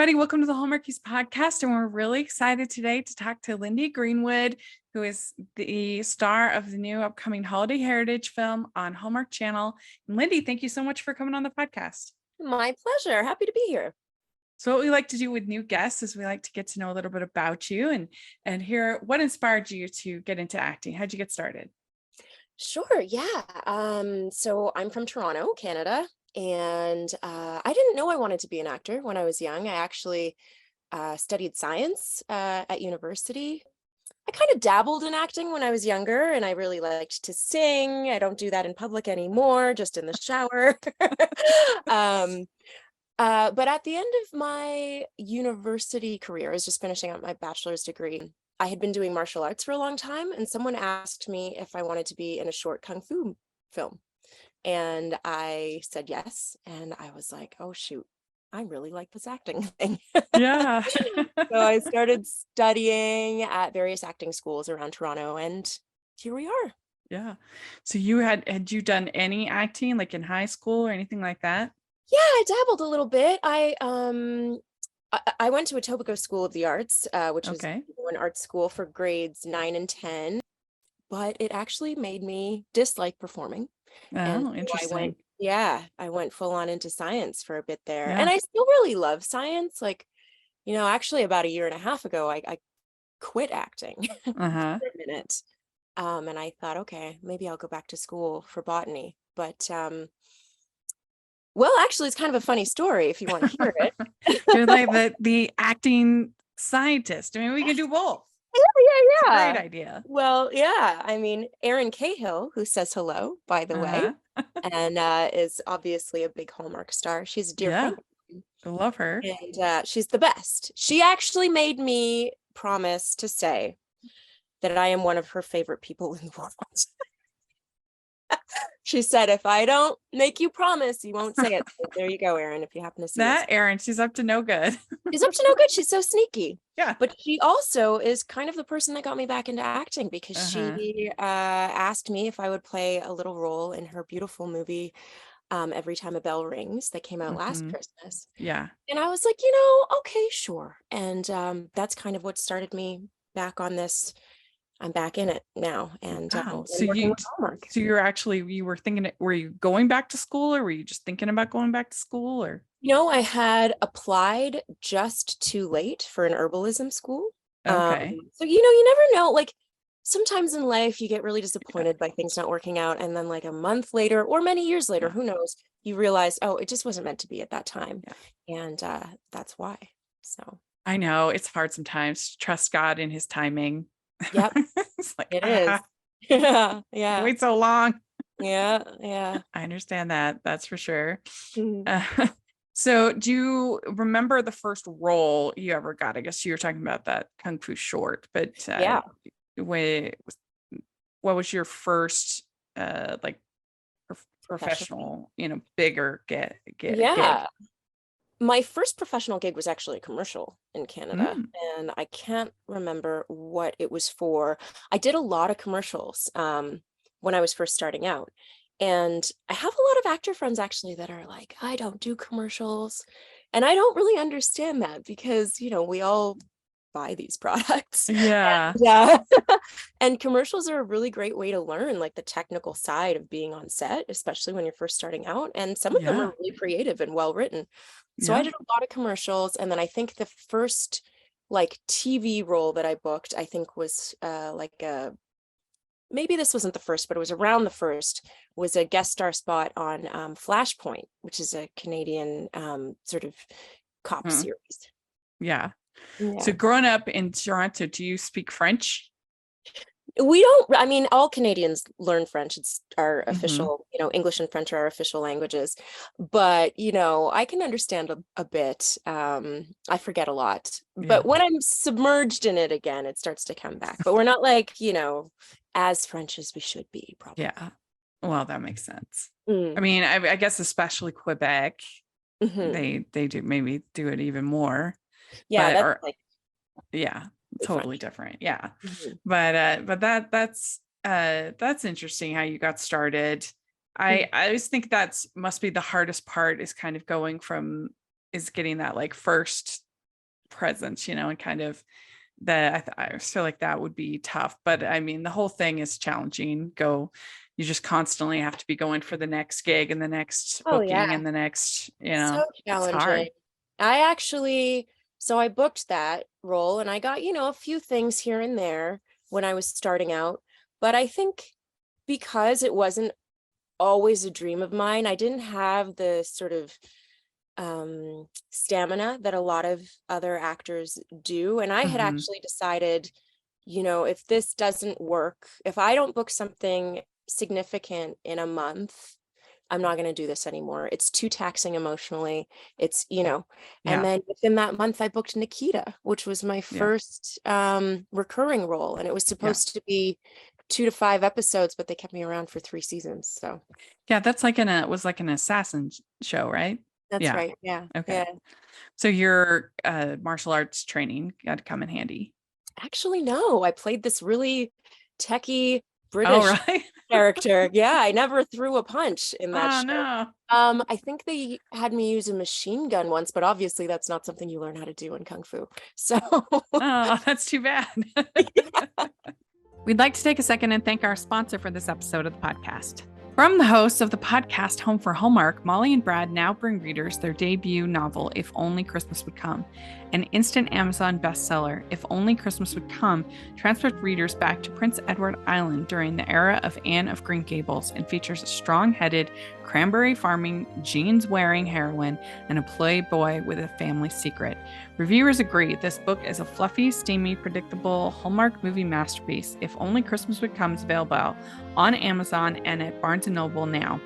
everybody. Welcome to the Hallmarkies podcast. And we're really excited today to talk to Lyndie Greenwood, who is the star of the new upcoming Holiday Heritage film on Hallmark Channel. And Lyndie, thank you so much for coming on the podcast. My pleasure. Happy to be here. So what we like to do with new guests is we like to get to know a little bit about you and hear what inspired you to get into acting. How'd you get started? Sure. Yeah. So I'm from Toronto, Canada, and I didn't know I wanted to be an actor when I was young. I actually studied science at university. I kind of dabbled in acting when I was younger, and I really liked to sing. I don't do that in public anymore, just in the shower. But at the end of my university career, I was just finishing up my bachelor's degree. I had been doing martial arts for a long time, and someone asked me if I wanted to be in a short kung fu film. And I said yes. And I was like, oh, shoot, I really like this acting thing. Yeah. So I started studying at various acting schools around Toronto, and here we are. Yeah. So had you done any acting like in high school or anything like that? Yeah, I dabbled a little bit. I went to Etobicoke School of the Arts, which is an art school for grades 9 and 10, but it actually made me dislike performing. Oh, interesting. I went full on into science for a bit there. Yeah. And I still really love science. Like, actually about a year and a half ago, I quit acting for a minute. And I thought, okay, maybe I'll go back to school for botany. But well, actually, it's kind of a funny story if you want to hear it. You're like the acting scientist. I mean, we can do both. Yeah. Great idea. Well, yeah. I mean, Erin Cahill, who says hello, by the way, and is obviously a big Hallmark star. She's a dear friend. I love her. And she's the best. She actually made me promise to say that I am one of her favorite people in the world. She said, if I don't make you promise, you won't say it. So there you go, Erin, if you happen to see that. Erin, she's up to no good. She's up to no good. She's so sneaky. Yeah. But she also is kind of the person that got me back into acting, because she asked me if I would play a little role in her beautiful movie, Every Time a Bell Rings, that came out last Christmas. Yeah. And I was like, okay, sure. And that's kind of what started me back on this. I'm back in it now. And so you were thinking, were you going back to school, or were you just thinking about going back to school, or? I had applied just too late for an herbalism school. Okay. So, you never know, like sometimes in life you get really disappointed by things not working out. And then like a month later or many years later, who knows, you realize, oh, it just wasn't meant to be at that time. Yeah. And that's why. So I know it's hard sometimes to trust God in his timing. Yep. It's like, it is. Yeah. Wait so long. Yeah. I understand that. That's for sure. So do you remember the first role you ever got? I guess you were talking about that Kung Fu short, but what was your first like professional, bigger gig? My first professional gig was actually a commercial in Canada, and I can't remember what it was for. I did a lot of commercials when I was first starting out. And I have a lot of actor friends actually that are like, I don't do commercials. And I don't really understand that, because, we all buy these products. Yeah. And commercials are a really great way to learn like the technical side of being on set, especially when you're first starting out. And some of them are really creative and well written. So I did a lot of commercials. And then I think the first like TV role that I booked, I think was maybe this wasn't the first, but it was around the first, was a guest star spot on Flashpoint, which is a Canadian sort of cop series. Yeah. So growing up in Toronto, do you speak French? We don't, I mean, all Canadians learn French. It's our official, English and French are our official languages. But, I can understand a bit. I forget a lot. But when I'm submerged in it again, it starts to come back. But we're not like, as French as we should be, probably. Yeah. Well, that makes sense. I mean, I guess especially Quebec, they do it even more. Yeah. Totally different. Yeah. But that's interesting how you got started. I always think must be the hardest part, is kind of getting that like first presence, and kind of that I feel like that would be tough. But I mean, the whole thing is challenging. You just constantly have to be going for the next gig and the next Oh booking yeah. and the next, So it's challenging. hard. So I booked that role and I got, a few things here and there when I was starting out. But I think because it wasn't always a dream of mine, I didn't have the sort of stamina that a lot of other actors do. And I had Mm-hmm. actually decided, if this doesn't work, if I don't book something significant in a month, I'm not going to do this anymore. It's too taxing emotionally. And Yeah. then within that month, I booked Nikita, which was my Yeah. first recurring role. And it was Yeah. supposed to be 2 to 5 episodes, but they kept me around for 3 seasons. So Yeah. That's was like an assassin show, right? that's Yeah. right. Yeah. Okay. Yeah. So your martial arts training got to come in handy. Actually, no, I played this really techie Oh, British right. character. Yeah, I never threw a punch in that Oh, show. no. I think they had me use a machine gun once, but obviously that's not something you learn how to do in Kung Fu. So Oh, that's too bad. We'd like to take a second and thank our sponsor for this episode of the podcast. From the hosts of the podcast Home for Hallmark, Molly and Brad now bring readers their debut novel, If Only Christmas Would Come. An instant Amazon bestseller, If Only Christmas Would Come transports readers back to Prince Edward Island during the era of Anne of Green Gables and features a strong-headed, cranberry farming, jeans-wearing heroine and a playboy with a family secret. Reviewers agree this book is a fluffy, steamy, predictable Hallmark movie masterpiece. If Only Christmas Would Come is available on Amazon and at Barnes & Noble now.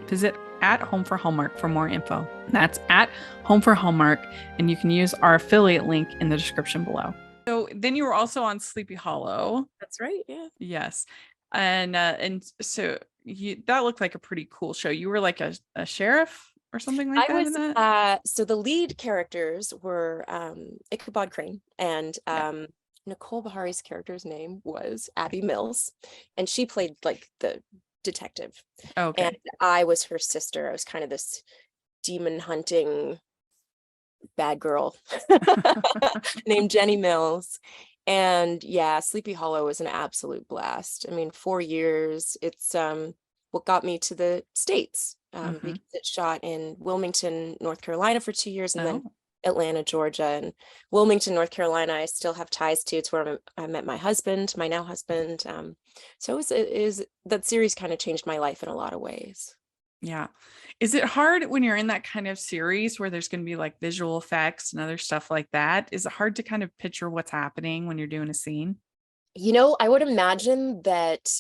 Visit at Home for Hallmark for more info. That's at Home for Hallmark, and you can use our affiliate link in the description below. So then you were also on Sleepy Hollow. that's right. Yeah. Yes. And so that looked like a pretty cool show. You were like a sheriff or something like I that in that? was so the lead characters were Ichabod Crane and Yeah. Nicole Bahari's character's name was Abby Mills, and she played like the detective. And Okay. I was her sister. I was kind of this demon hunting bad girl named Jenny Mills. And yeah, Sleepy Hollow was an absolute blast. I mean, 4 years. It's what got me to the States because it's shot in Wilmington, North Carolina for 2 years, and then Oh. Atlanta, Georgia, and Wilmington, North Carolina. I still have ties to. It's where I met my husband, my now husband. So it is that series kind of changed my life in a lot of ways. Yeah. Is it hard when you're in that kind of series where there's going to be like visual effects and other stuff like that? Is it hard to kind of picture what's happening when you're doing a scene? I would imagine that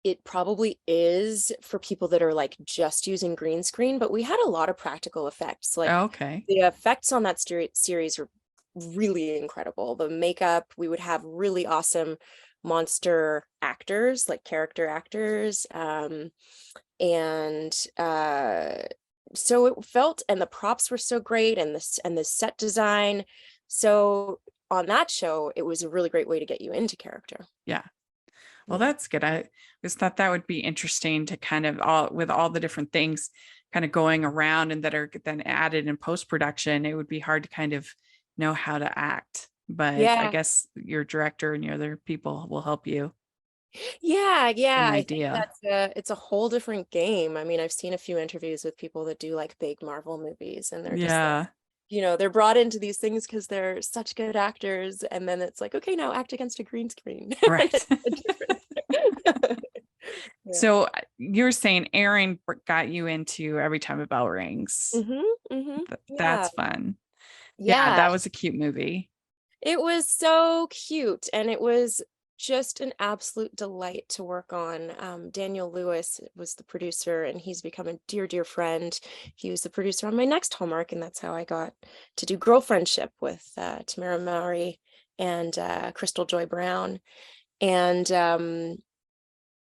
it probably is for people that are like just using green screen, but we had a lot of practical effects. Like Okay. the effects on that series were really incredible. The makeup, we would have really awesome monster actors, like character actors. And so it felt, and the props were so great, and the set design. So on that show, it was a really great way to get you into character. Yeah. Well, Yeah. that's good. I just thought that would be interesting to kind of with all the different things kind of going around and that are then added in post-production, it would be hard to kind of know how to act. But I Yeah. guess your director and your other people will help you Yeah, get yeah. an I think idea. it's a whole different game. I mean, I've seen a few interviews with people that do like big Marvel movies, and they're just like, Yeah. they're brought into these things because they're such good actors, and then it's like, okay, now act against a green screen. Right. Yeah. So you're saying Aaron got you into Every Time a Bell Rings. Yeah. That's fun. Yeah, Yeah. that was a cute movie. It was so cute, and it was just an absolute delight to work on. Daniel Lewis was the producer, and he's become a dear, dear friend. He was the producer on my next Hallmark, and that's how I got to do Girlfriendship with Tamara Mowry and Crystal Joy Brown. And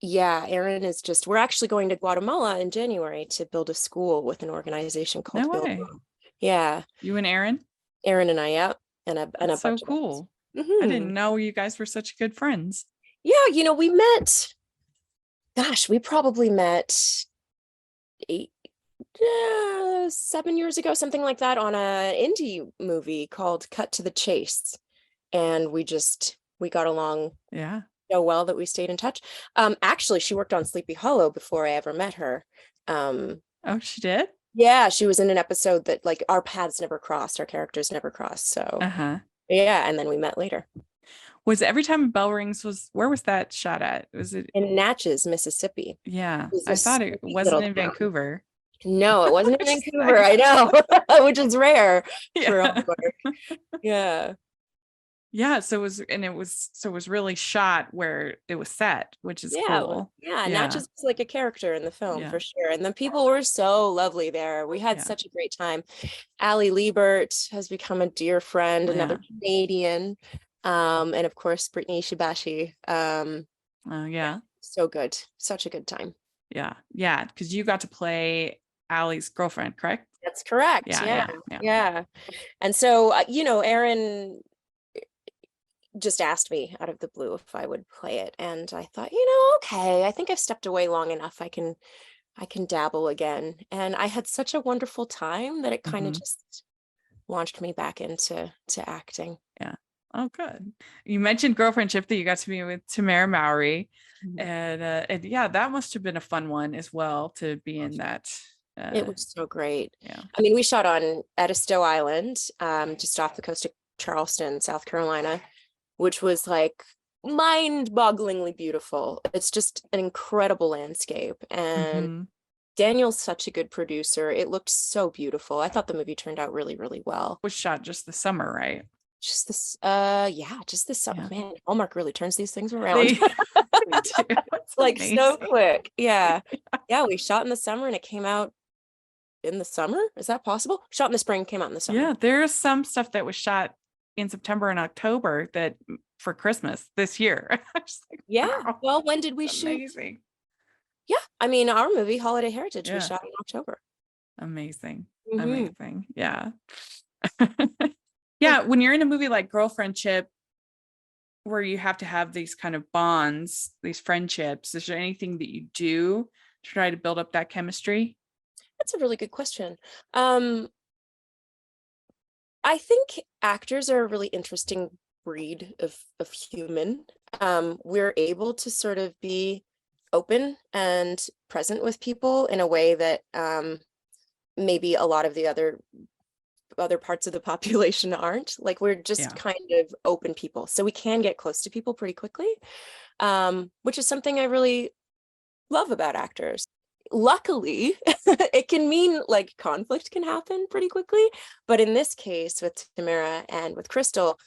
yeah, Aaron is we're actually going to Guatemala in January to build a school with an organization called No Build. way. Yeah, You and Aaron? Aaron and I, yeah, and a That's so bunch of others. cool. I didn't know you guys were such good friends. Yeah, we met, gosh, we probably met 7 years ago, something like that, on a indie movie called Cut to the Chase. And we got along Yeah. so well that we stayed in touch. Actually, she worked on Sleepy Hollow before I ever met her. Oh, she did? Yeah, she was in an episode that like our paths never crossed, our characters never crossed. So Uh-huh. yeah, and then we met later Was Every Time a Bell Rings where was that shot at? Was it? in Natchez, Mississippi. Yeah, It was I a thought it sweet wasn't little in town. Vancouver. No, it wasn't in Which is Vancouver. nice. I know, which is rare for Yeah. Hallmark. Yeah. Yeah, so it was really shot where it was set, which is Yeah, cool. yeah, Yeah. Natchez was like a character in the film Yeah. for sure. And the people were so lovely there. We had Yeah. such a great time. Allie Liebert has become a dear friend, another Canadian. And of course, Brittany Shibashi. Oh, yeah. So good. Such a good time. Yeah. Yeah. Because you got to play Allie's girlfriend, correct? That's correct. Yeah. Yeah. And so, Aaron just asked me out of the blue if I would play it. And I thought, okay, I think I've stepped away long enough. I can dabble again. And I had such a wonderful time that it kind of just launched me back into acting. Yeah. Oh, good. You mentioned Girlfriendship that you got to be with Tamara Mowry. And yeah, that must have been a fun one as well to be in that. It was so great. Yeah. I mean, we shot on Edisto Island, just off the coast of Charleston, South Carolina, which was like mind-bogglingly beautiful. It's just an incredible landscape. And Daniel's such a good producer. It looked so beautiful. I thought the movie turned out really, really well. It was shot just this summer, right? Just this summer. Yeah. Man, Hallmark really turns these things around. It's like amazing. so quick. Yeah. Yeah, we shot in the summer and it came out in the summer. Is that possible? Shot in the spring, came out in the summer. Yeah, there's some stuff that was shot in September and October that for Christmas this year. Like, yeah. wow, well, when did we shoot? Amazing. Yeah. I mean, our movie Holiday Heritage, we shot in October. Amazing. Mhm. Amazing. Yeah. Yeah. When you're in a movie like Girlfriendship, where you have to have these kind of bonds, these friendships, is there anything that you do to try to build up that chemistry? That's a really good question. I think actors are a really interesting breed of human. We're able to sort of be open and present with people in a way that maybe a lot of the other parts of the population aren't. Like, we're just kind of open people, so we can get close to people pretty quickly, which is something I really love about actors. Luckily, it can mean like conflict can happen pretty quickly, but in this case with Tamara and with Crystal,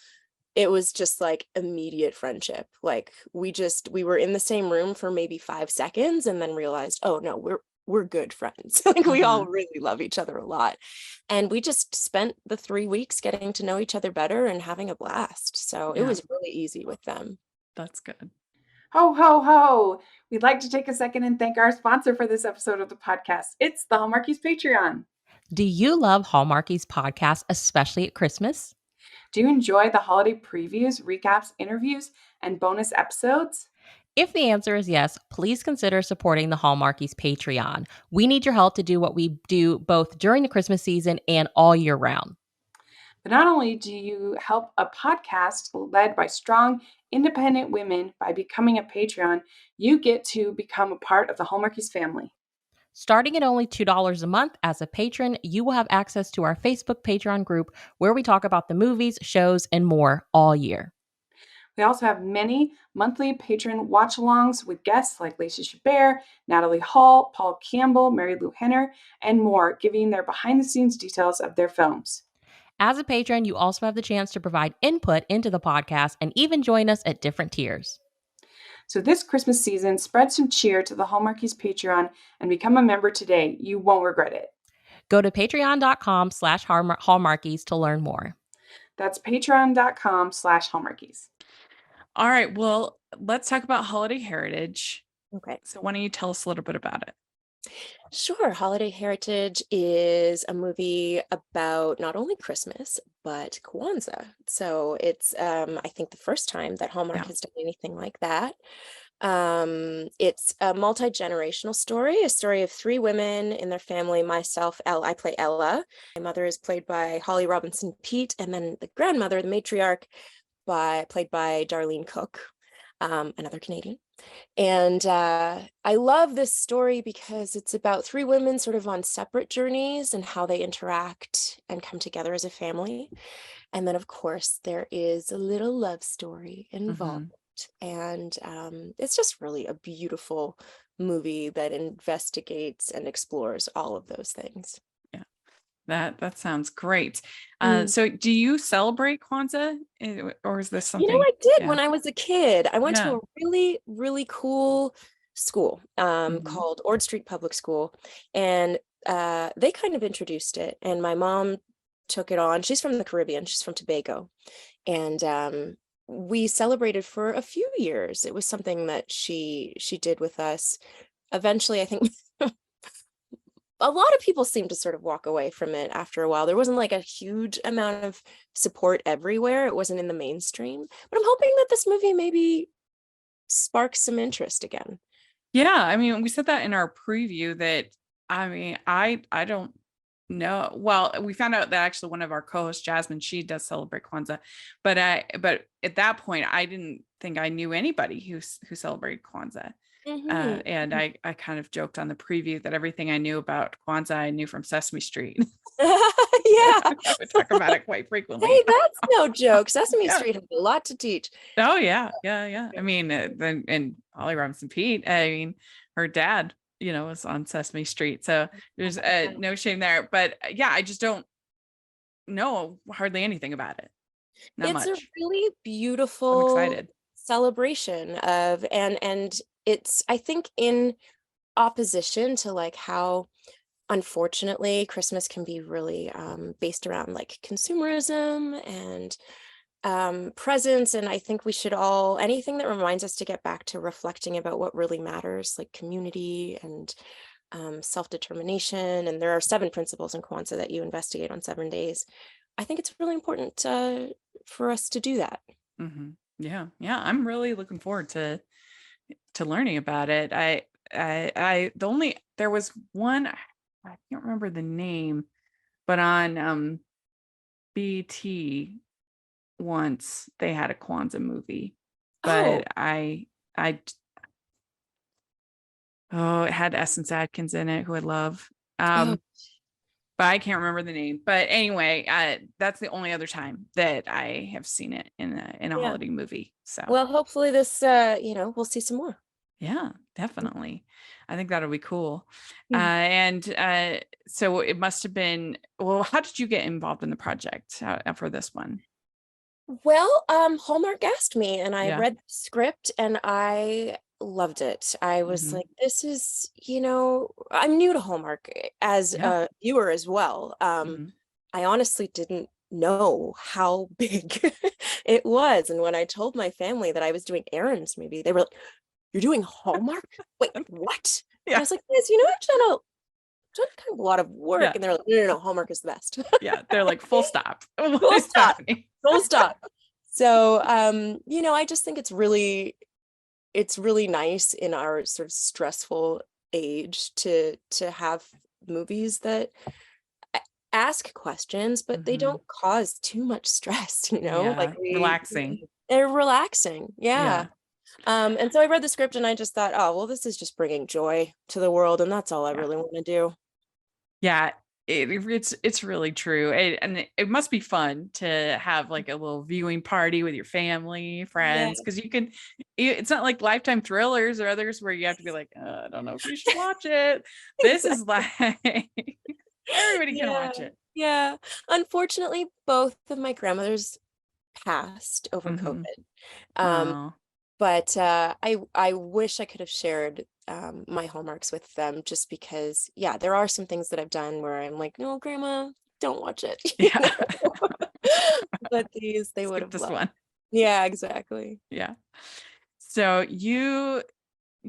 it was just like immediate friendship. Like, we were in the same room for maybe 5 seconds and then realized, oh no, we're good friends. Like, we all really love each other a lot. And we just spent the 3 weeks getting to know each other better and having a blast. So it was really easy with them. That's good. Ho, ho, ho. We'd like to take a second and thank our sponsor for this episode of the podcast. It's the Hallmarkies Patreon. Do you love Hallmarkies podcast, especially at Christmas? Do you enjoy the holiday previews, recaps, interviews, and bonus episodes? If the answer is yes, please consider supporting the Hallmarkies Patreon. We need your help to do what we do both during the Christmas season and all year round. But not only do you help a podcast led by strong, independent women by becoming a Patreon, you get to become a part of the Hallmarkies family. Starting at only $2 a month as a patron, you will have access to our Facebook Patreon group where we talk about the movies, shows, and more all year. We also have many monthly patron watch-alongs with guests like Lacey Chabert, Natalie Hall, Paul Campbell, Mary Lou Henner, and more, giving their behind-the-scenes details of their films. As a patron, you also have the chance to provide input into the podcast and even join us at different tiers. So this Christmas season, spread some cheer to the Hallmarkies Patreon and become a member today. You won't regret it. Go to patreon.com/Hallmarkies to learn more. That's patreon.com/Hallmarkies. All right. Well, let's talk about Holiday Heritage. Okay. So why don't you tell us a little bit about it? Sure. Holiday Heritage is a movie about not only Christmas, but Kwanzaa. So it's, I think, the first time that Hallmark has done anything like that. It's a multi-generational story, a story of three women in their family. Myself, I play Ella. My mother is played by Holly Robinson Peete, and then the grandmother, the matriarch, played by Darlene Cook, another Canadian. And I love this story because it's about three women sort of on separate journeys and how they interact and come together as a family. And then, of course, there is a little love story involved. And it's just really a beautiful movie that investigates and explores all of those things. That sounds great. So do you celebrate Kwanzaa, or is this something? I did when I was a kid. I went to a really, really cool school called Ord Street Public School, and they kind of introduced it, and my mom took it on. She's from the Caribbean. She's from Tobago, and we celebrated for a few years. It was something that she did with us. Eventually, I think a lot of people seem to sort of walk away from it after a while. There wasn't like a huge amount of support everywhere. It wasn't in the mainstream, but I'm hoping that this movie maybe sparks some interest again. Yeah. I mean, we said that in our preview that, I mean, I don't know. Well, we found out that actually one of our co-hosts, Jasmine, she does celebrate Kwanzaa, but at that point, I didn't think I knew anybody who celebrated Kwanzaa. And I kind of joked on the preview that everything I knew about Kwanzaa I knew from Sesame Street. Yeah, I would talk about it quite frequently. Hey, that's no joke. Sesame Street has a lot to teach. Oh yeah. I mean, then and Holly Robinson Peete. I mean, her dad, was on Sesame Street, so there's no shame there. But yeah, I just don't know hardly anything about it. Not much. It's a really beautiful I'm excited. celebration of and it's, I think, in opposition to like how unfortunately Christmas can be really based around like consumerism and presents. And I think we should all, anything that reminds us to get back to reflecting about what really matters, like community and self-determination. And there are 7 principles in Kwanzaa that you investigate on 7 days. I think it's really important for us to do that. Yeah. I'm really looking forward to learning about it. There was one, I can't remember the name, but on BT once they had a Kwanzaa movie, but it had Essence Atkins in it, who I love. But I can't remember the name. But anyway, that's the only other time that I have seen it in a holiday movie. So well, hopefully this we'll see some more. Yeah, definitely. I think that'll be cool. And so it must have been, well, how did you get involved in the project for this one? Well, Hallmark asked me and I read the script and I loved it. I was like, this is, I'm new to Hallmark as a viewer as well. I honestly didn't know how big it was. And when I told my family that I was doing errands, maybe they were like, "You're doing Hallmark? Wait, what?" I was like, "Yes, I've done kind of a lot of work." And they're like, no, Hallmark is the best. They're like, full stop. Full stop. Full stop. So, I just think it's really nice in our sort of stressful age to have movies that ask questions, but they don't cause too much stress, like relaxing. They're relaxing. Yeah. And so I read the script and I just thought, oh, well, this is just bringing joy to the world. And that's all I really want to do. Yeah. It's really true. And it must be fun to have like a little viewing party with your family, friends, because it's not like Lifetime thrillers or others where you have to be like, I don't know if you should watch it. This is like everybody can watch it. Yeah. Unfortunately, both of my grandmothers passed over COVID. But I wish I could have shared my hallmarks with them, just because, there are some things that I've done where I'm like, no, Grandma, don't watch it. But they would have this loved. One. Yeah, exactly. Yeah. So you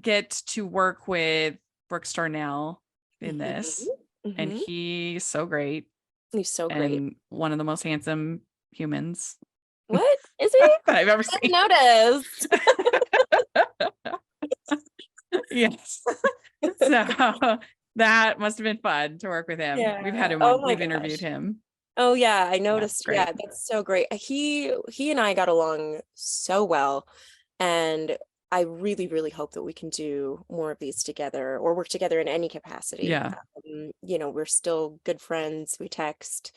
get to work with Brooks Darnell in this, and he's so great. He's so great. And one of the most handsome humans. What is he? I've ever seen. Noticed. Yes. So that must have been fun to work with him. We've had Yeah. him Oh on, my we've interviewed gosh. him. Oh yeah, I That's noticed. great. Yeah, that's so great. He and I got along so well, and I really, really hope that we can do more of these together or work together in any capacity. Yeah. We're still good friends. We text.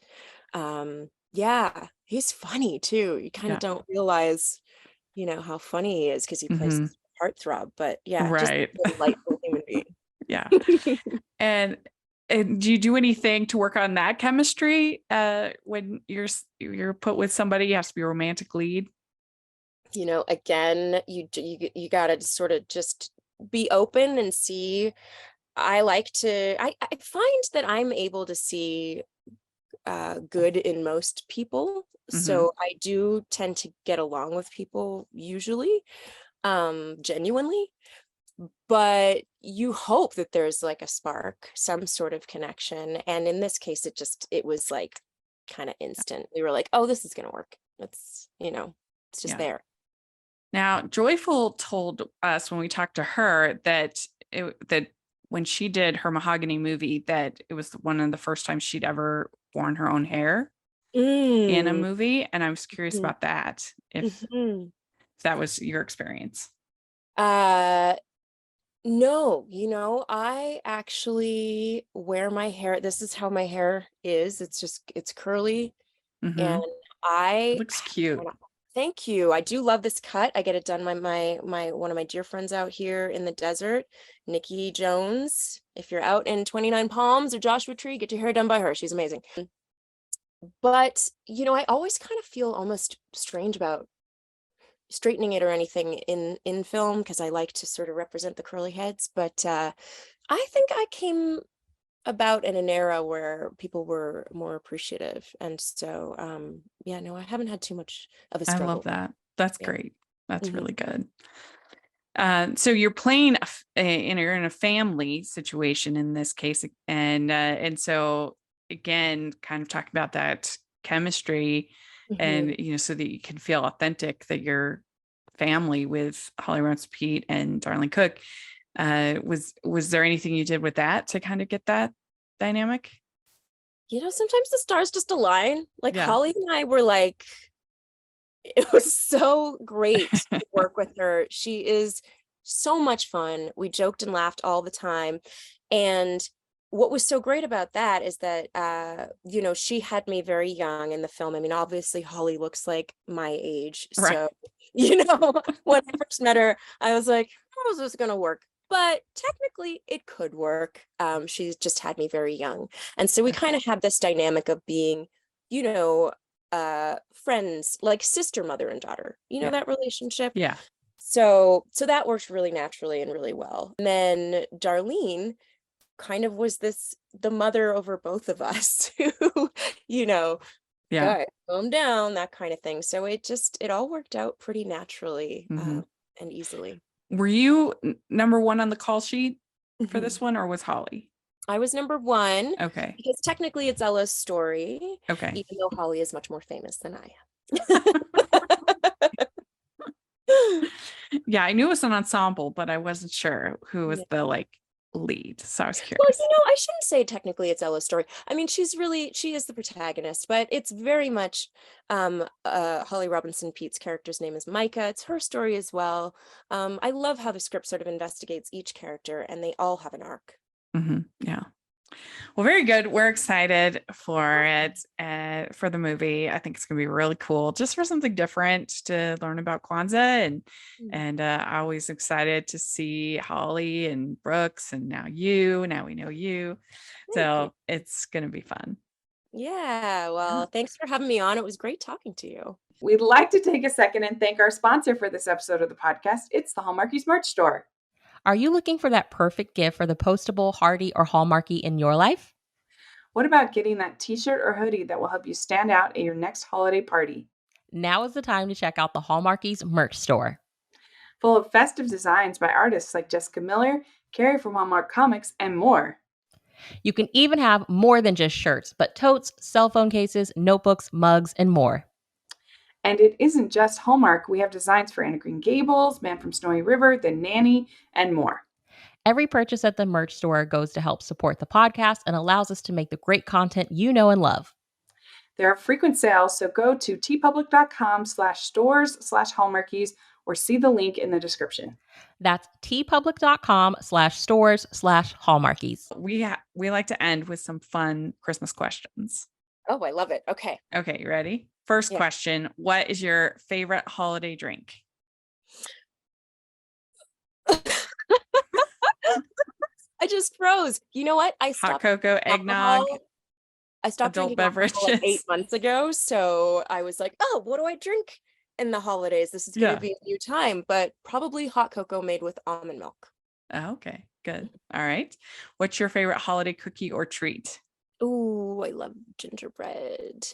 Yeah, he's funny too. You kind of Yeah. don't realize, how funny he is because he plays Hmm. this heartthrob, but yeah, just Right. a delightful human being. Yeah. And, do you do anything to work on that chemistry when you're put with somebody? You have to be a romantic lead. Again, you gotta sort of just be open and see. I find that I'm able to see good in most people. Hmm. So I do tend to get along with people usually, genuinely, but you hope that there's like a spark, some sort of connection. And in this case, it was like kind of instant. We were like, oh, this is gonna work. It's just Yeah. there. Now, Joyful told us when we talked to her that that when she did her Mahogany movie, that it was one of the first times she'd ever worn her own hair in a Mm. movie. And I was curious Mhm. about that, if Mhm. that was your experience. Uh, no, I actually wear my hair. This is how my hair is. It's curly, and Hmm. It I looks cute. and I- thank you. I do love this cut. I get it done by my one of my dear friends out here in the desert, Nikki Jones. If you're out in 29 Palms or Joshua Tree, get your hair done by her. She's amazing. But, I always kind of feel almost strange about straightening it or anything in film because I like to sort of represent the curly heads. But I think I came about in an era where people were more appreciative, and so yeah, no, I haven't had too much of a I love struggle. that. That's Yeah. great. That's Mhm. really good. So you're playing you're in a family situation in this case, and so again, kind of talking about that chemistry, and Mhm. so that you can feel authentic that you're family with Holly Rance Pete and Darlene Cook. Was there anything you did with that to kind of get that dynamic? Sometimes the stars just align. Like Yeah. Holly and I were like, it was so great to work with her. She is so much fun. We joked and laughed all the time. And what was so great about that is that she had me very young in the film. I mean, obviously Holly looks like my age. Right. So, when I first met her, I was like, how is this gonna work? But technically it could work. She just had me very young. And so we kind of had this dynamic of being, you know, friends, like sister, mother, and daughter, Yeah. that relationship. Yeah. So that worked really naturally and really well. And then Darlene kind of was the mother over both of us who, you know, Yeah. guys, calm down, that kind of thing. So it all worked out pretty naturally, Hmm. and easily. Were you number one on the call sheet for Mhm. this one, or was Holly? I was number one Okay. because technically it's Ella's story, Okay. even though Holly is much more famous than I am. Yeah, I knew it was an ensemble, but I wasn't sure who was Yeah. the lead. So I was Well, curious. I shouldn't say technically it's Ella's story. I mean, she is the protagonist, but it's very much Holly Robinson Pete's character's name is Micah. It's her story as well. I love how the script sort of investigates each character and they all have an arc. Hmm. Yeah. Well, very good. We're excited for it, for the movie. I think it's going to be really cool, just for something different to learn about Kwanzaa, and always excited to see Holly and Brooks, and now you. Now we know you, Thank you. so it's going to be fun. Yeah, well, thanks for having me on. It was great talking to you. We'd like to take a second and thank our sponsor for this episode of the podcast. It's the Hallmarkies Merch Store. Are you looking for that perfect gift for the postable, hardy, or Hallmarky in your life? What about getting that t-shirt or hoodie that will help you stand out at your next holiday party? Now is the time to check out the Hallmarkies Merch Store. Full of festive designs by artists like Jessica Miller, Carrie from Hallmark Comics, and more. You can even have more than just shirts, but totes, cell phone cases, notebooks, mugs, and more. And it isn't just Hallmark. We have designs for Anna Green Gables, Man from Snowy River, The Nanny, and more. Every purchase at the merch store goes to help support the podcast and allows us to make the great content you know and love. There are frequent sales, so go to tpublic.com/stores/hallmarkies or see the link in the description. That's tpublic.com/stores/hallmarkies. We like to end with some fun Christmas questions. Oh, I love it. Okay. Okay, you ready? First Yeah. question. What is your favorite holiday drink? I just froze. You know what? I Hot stopped cocoa, eggnog, alcohol. I stopped adult drinking alcohol like 8 beverages. months ago. So I was like, oh, what do I drink in the holidays? This is going Yeah. to be a new time, but probably hot cocoa made with almond milk. Oh, okay, good. All right. What's your favorite holiday cookie or treat? Ooh, I love gingerbread.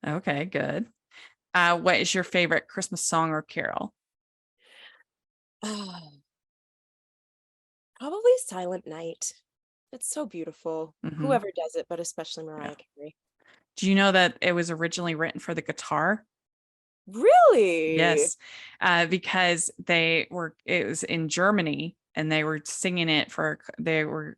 Okay, good. What is your favorite Christmas song or carol? Oh, probably Silent Night. It's so beautiful. Mhm. Whoever does it, but especially Mariah Carey. Do you know that it was originally written for the guitar? Really? Yes, because it was in Germany and they were singing it there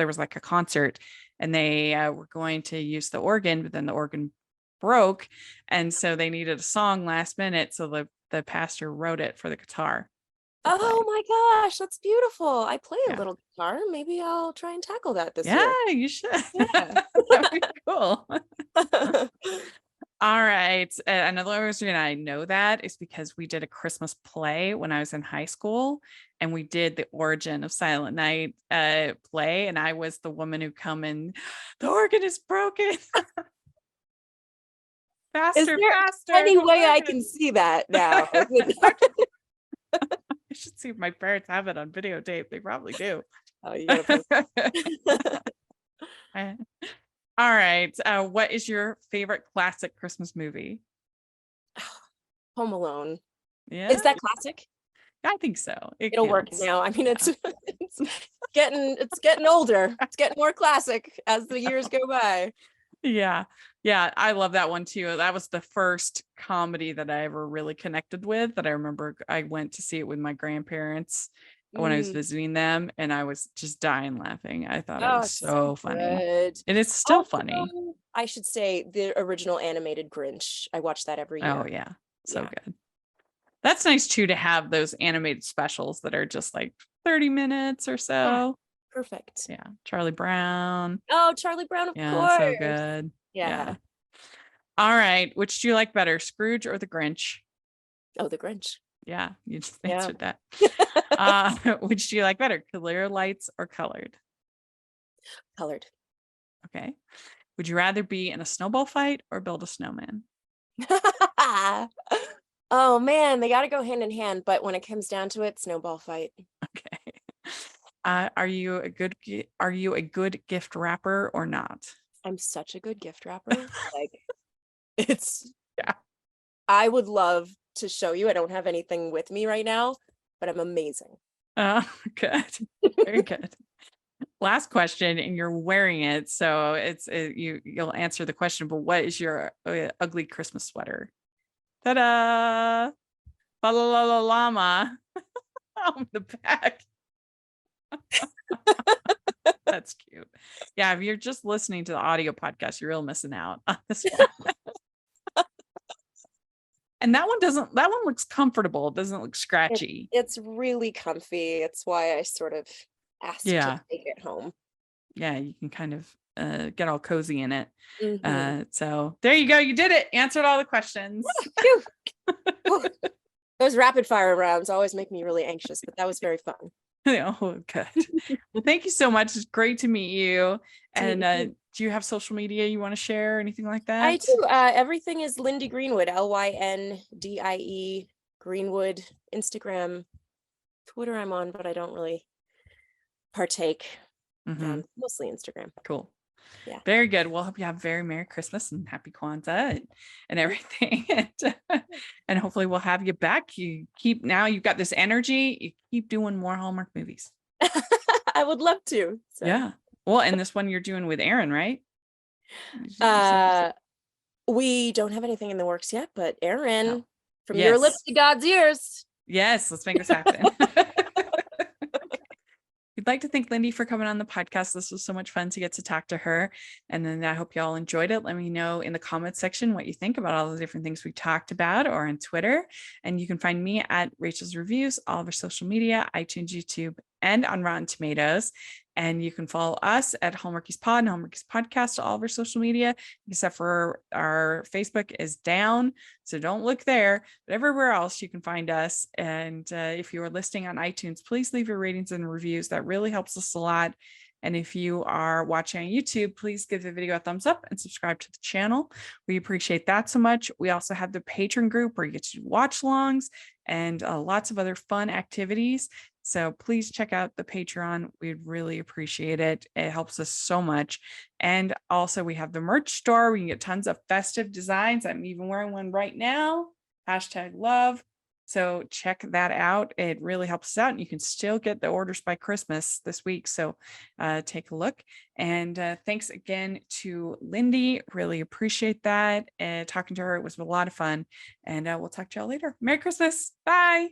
was like a concert and they were going to use the organ, but then the organ broke. And so they needed a song last minute. So the pastor wrote it for the guitar. to play. Oh my gosh, that's beautiful. I play a Yeah. little guitar. Maybe I'll try and tackle that this Yeah, year. you should. Yeah. That'd be cool. All right. Another reason I know that is because we did a Christmas play when I was in high school, and we did the Origin of Silent Night play, and I was the woman who come in. The organ is broken. Is Faster, there faster. any the way I organ. can see that now? I should see if my parents have it on videotape. They probably do. Oh, you gotta post. All right. What is your favorite classic Christmas movie? Home Alone. Yeah, Is that classic? I think so. It'll work counts. now. I mean, Yeah. it's getting older. It's getting more classic as the years go by. Yeah. I love that one too. That was the first comedy that I ever really connected with. That I remember I went to see it with my grandparents when I was visiting them, and I was just dying laughing. I thought it Oh, was it's so funny, good. and it's still Also, funny. I should say the original animated Grinch. I watch that every year. Oh yeah, so Yeah. good. That's nice too to have those animated specials that are just like 30 minutes or so. Perfect. Yeah, Charlie Brown. Oh, Charlie Brown, of Yeah, course. so good. Yeah. All right, which do you like better, Scrooge or the Grinch? Oh, the Grinch. Yeah, you just Yeah. answered that. Which do you like better, clear lights or colored? Colored. Okay. Would you rather be in a snowball fight or build a snowman? Oh man, they got to go hand in hand. But when it comes down to it, snowball fight. Okay. Are you a good gift wrapper or not? I'm such a good gift wrapper. Like, it's. Yeah. I would love to show you. I don't have anything with me right now, but I'm amazing. Good. Very good. Last question, and you're wearing it, so you'll answer the question. But what is your ugly Christmas sweater? Ta-da! Ba-la-la-la-llama on the back. That's cute. Yeah, if you're just listening to the audio podcast, you're real missing out on this one. And that one looks comfortable. It doesn't look scratchy. It's really comfy. It's why I sort of asked to take it home. Yeah, you can kind of get all cozy in it. Mhm. So there you go. You did it. Answered all the questions. Phew. Whew. Those rapid fire rounds always make me really anxious, but that was very fun. Oh, good. Well, thank you so much. It's great to meet you. And Thank you. do you have social media you want to share or anything like that? I do. Everything is Lyndie Greenwood, Lyndie Greenwood. Instagram, Twitter I'm on, but I don't really partake. Mhm. Mostly Instagram. Cool. Yeah. Very good. Well, hope you have a very Merry Christmas and Happy Kwanzaa and everything. And hopefully we'll have you back. You've got this energy. You keep doing more Hallmark movies. I would love to. So. Yeah. Well, and this one you're doing with Aaron, right? We don't have anything in the works yet, but Aaron, from Yes. your lips to God's ears. Yes, let's make this happen. Goodbye. like to thank Lyndie for coming on the podcast. This was so much fun to get to talk to her. And then I hope you all enjoyed it. Let me know in the comments section what you think about all the different things we talked about, or on Twitter. And you can find me at Rachel's Reviews, all of our social media, iTunes, YouTube, and on Rotten Tomatoes. And you can follow us at Hallmarkies Pod and Hallmarkies Podcast, all of our social media, except for our Facebook is down. So don't look there, but everywhere else you can find us. And if you are listening on iTunes, please leave your ratings and reviews. That really helps us a lot. And if you are watching on YouTube, please give the video a thumbs up and subscribe to the channel. We appreciate that so much. We also have the patron group where you get to watch alongs and lots of other fun activities. So please check out the Patreon. We'd really appreciate it. It helps us so much. And also we have the merch store. We can get tons of festive designs. I'm even wearing one right now. #love. So check that out. It really helps us out. And you can still get the orders by Christmas this week. So take a look. And thanks again to Lyndie. Really appreciate that. Talking to her, it was a lot of fun. And we'll talk to y'all later. Merry Christmas. Bye.